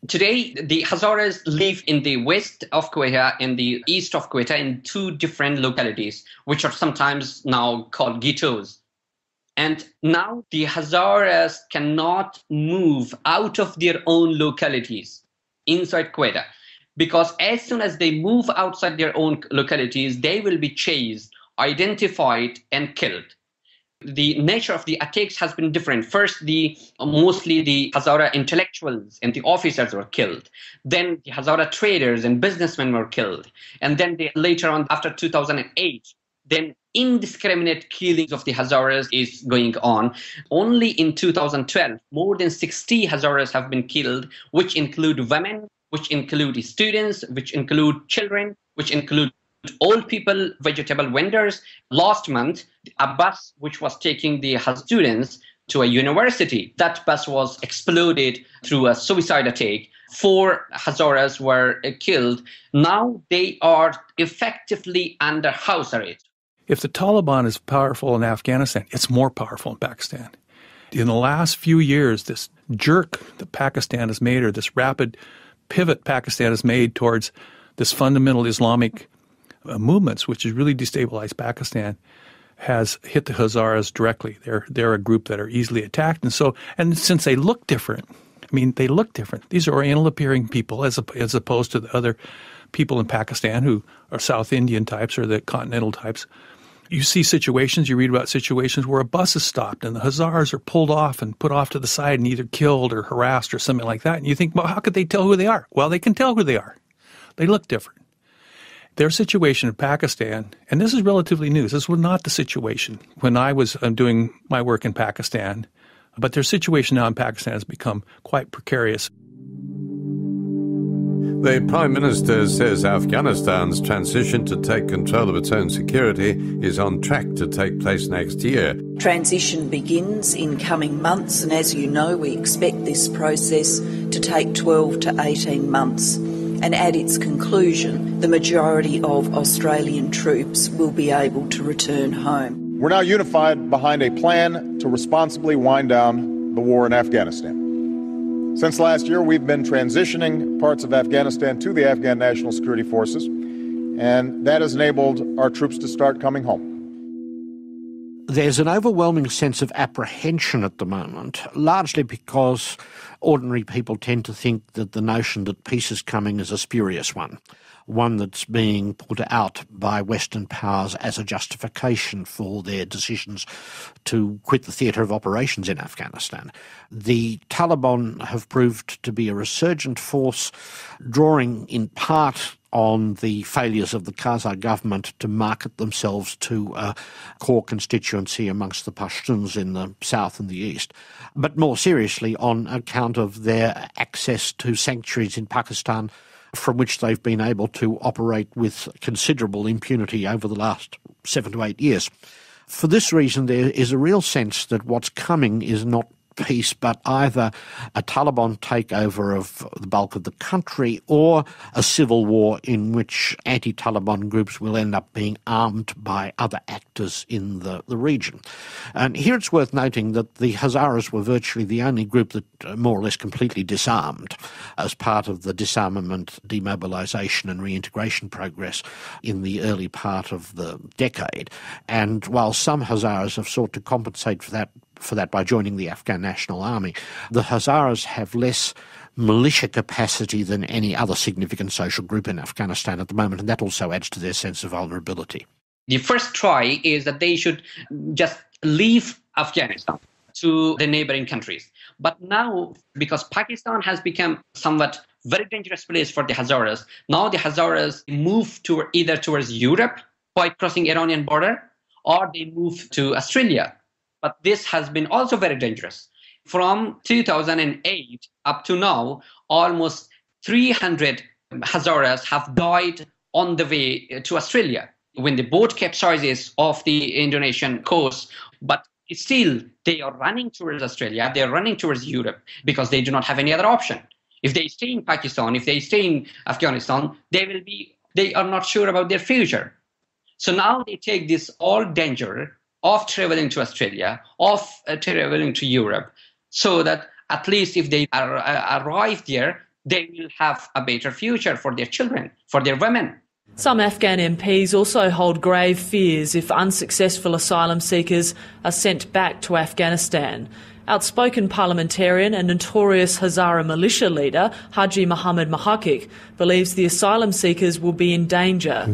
Today, the Hazaras live in the west of Quetta and the east of Quetta in two different localities, which are sometimes now called ghettos. And now the Hazaras cannot move out of their own localities inside Quetta, because as soon as they move outside their own localities, they will be chased, identified, and killed. The nature of the attacks has been different. First, mostly the Hazara intellectuals and the officers were killed. Then the Hazara traders and businessmen were killed. And then later on, after 2008, then indiscriminate killings of the Hazaras is going on. Only in 2012, more than 60 Hazaras have been killed, which include women, which include students, which include children, which include old people, vegetable vendors. Last month, a bus which was taking the students to a university, that bus was exploded through a suicide attack. 4 Hazaras were killed. Now they are effectively under house arrest. If the Taliban is powerful in Afghanistan, it's more powerful in Pakistan. In the last few years, this jerk that Pakistan has made, or this rapid pivot Pakistan has made towards this fundamental Islamic movements, which has really destabilized Pakistan, has hit the Hazaras directly. They're a group that are easily attacked, and since they look different, they look different. These are Oriental-appearing people as opposed to the other people in Pakistan who are South Indian types or the continental types. You see situations, you read about situations where a bus is stopped and the Hazaras are pulled off and put off to the side and either killed or harassed or something like that. And you think, well, how could they tell who they are? Well, they can tell who they are. They look different. Their situation in Pakistan, and this is relatively new, this was not the situation when I was doing my work in Pakistan, but their situation now in Pakistan has become quite precarious. The Prime Minister says Afghanistan's transition to take control of its own security is on track to take place next year. Transition begins in coming months, and as you know, we expect this process to take 12 to 18 months. And at its conclusion, the majority of Australian troops will be able to return home. We're now unified behind a plan to responsibly wind down the war in Afghanistan. Since last year, we've been transitioning parts of Afghanistan to the Afghan National Security Forces, and that has enabled our troops to start coming home. There's an overwhelming sense of apprehension at the moment, largely because ordinary people tend to think that the notion that peace is coming is a spurious one that's being put out by Western powers as a justification for their decisions to quit the theatre of operations in Afghanistan. The Taliban have proved to be a resurgent force, drawing in part on the failures of the Karzai government to market themselves to a core constituency amongst the Pashtuns in the south and the east, but more seriously on account of their access to sanctuaries in Pakistan from which they've been able to operate with considerable impunity over the last 7 to 8 years. For this reason, there is a real sense that what's coming is not peace, but either a Taliban takeover of the bulk of the country or a civil war in which anti-Taliban groups will end up being armed by other actors in the region. And here it's worth noting that the Hazaras were virtually the only group that more or less completely disarmed as part of the disarmament, demobilisation and reintegration progress in the early part of the decade. And while some Hazaras have sought to compensate for that by joining the Afghan National Army, the Hazaras have less militia capacity than any other significant social group in Afghanistan at the moment, and that also adds to their sense of vulnerability. The first try is that they should just leave Afghanistan to the neighboring countries. But now, because Pakistan has become somewhat very dangerous place for the Hazaras, now the Hazaras move either towards Europe by crossing Iranian border, or they move to Australia. But this has been also very dangerous. From 2008 up to now, almost 300 Hazaras have died on the way to Australia when the boat capsizes off the Indonesian coast. But still, they are running towards Australia, they are running towards Europe because they do not have any other option. If they stay in Pakistan, if they stay in Afghanistan, they are not sure about their future. So now they take this all danger of traveling to Australia, of traveling to Europe, so that at least if they arrive there, they will have a better future for their children, for their women. Some Afghan MPs also hold grave fears if unsuccessful asylum seekers are sent back to Afghanistan. Outspoken parliamentarian and notorious Hazara militia leader Haji Muhammad Mahakik believes the asylum seekers will be in danger.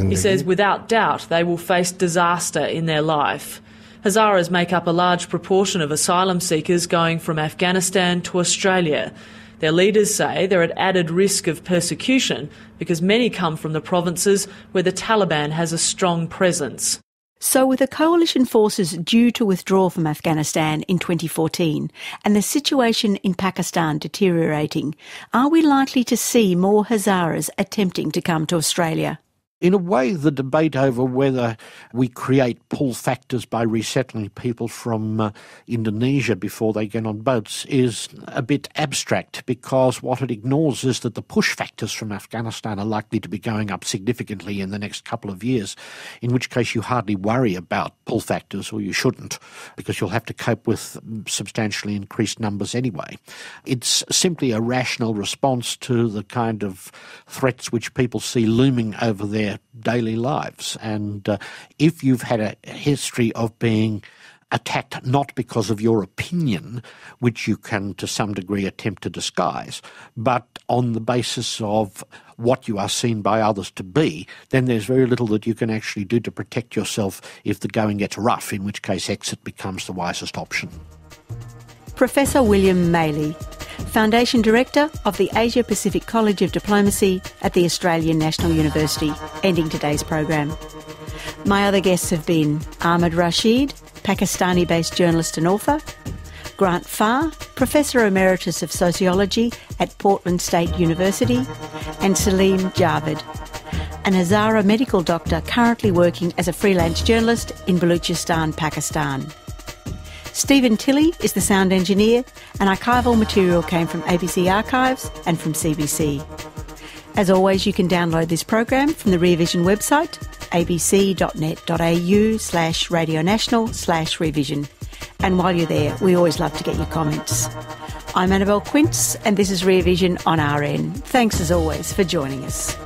He says without doubt they will face disaster in their life. Hazaras make up a large proportion of asylum seekers going from Afghanistan to Australia. Their leaders say they're at added risk of persecution because many come from the provinces where the Taliban has a strong presence. So with the coalition forces due to withdraw from Afghanistan in 2014 and the situation in Pakistan deteriorating, are we likely to see more Hazaras attempting to come to Australia? In a way, the debate over whether we create pull factors by resettling people from Indonesia before they get on boats is a bit abstract, because what it ignores is that the push factors from Afghanistan are likely to be going up significantly in the next couple of years, in which case you hardly worry about pull factors, or you shouldn't, because you'll have to cope with substantially increased numbers anyway. It's simply a rational response to the kind of threats which people see looming over their daily lives. And if you've had a history of being attacked not because of your opinion, which you can to some degree attempt to disguise, but on the basis of what you are seen by others to be, then there's very little that you can actually do to protect yourself if the going gets rough, in which case exit becomes the wisest option. Professor William Maley, Foundation Director of the Asia Pacific College of Diplomacy at the Australian National University, ending today's program. My other guests have been Ahmed Rashid, Pakistani-based journalist and author, Grant Farr, Professor Emeritus of Sociology at Portland State University, and Saleem Javed, an Hazara medical doctor currently working as a freelance journalist in Baluchistan, Pakistan. Stephen Tilley is the sound engineer, and archival material came from ABC Archives and from CBC. As always, you can download this program from the Rear Vision website, abc.net.au/radionational/Rear Vision. And while you're there, we always love to get your comments. I'm Annabelle Quince, and this is Rear Vision on RN. Thanks as always for joining us.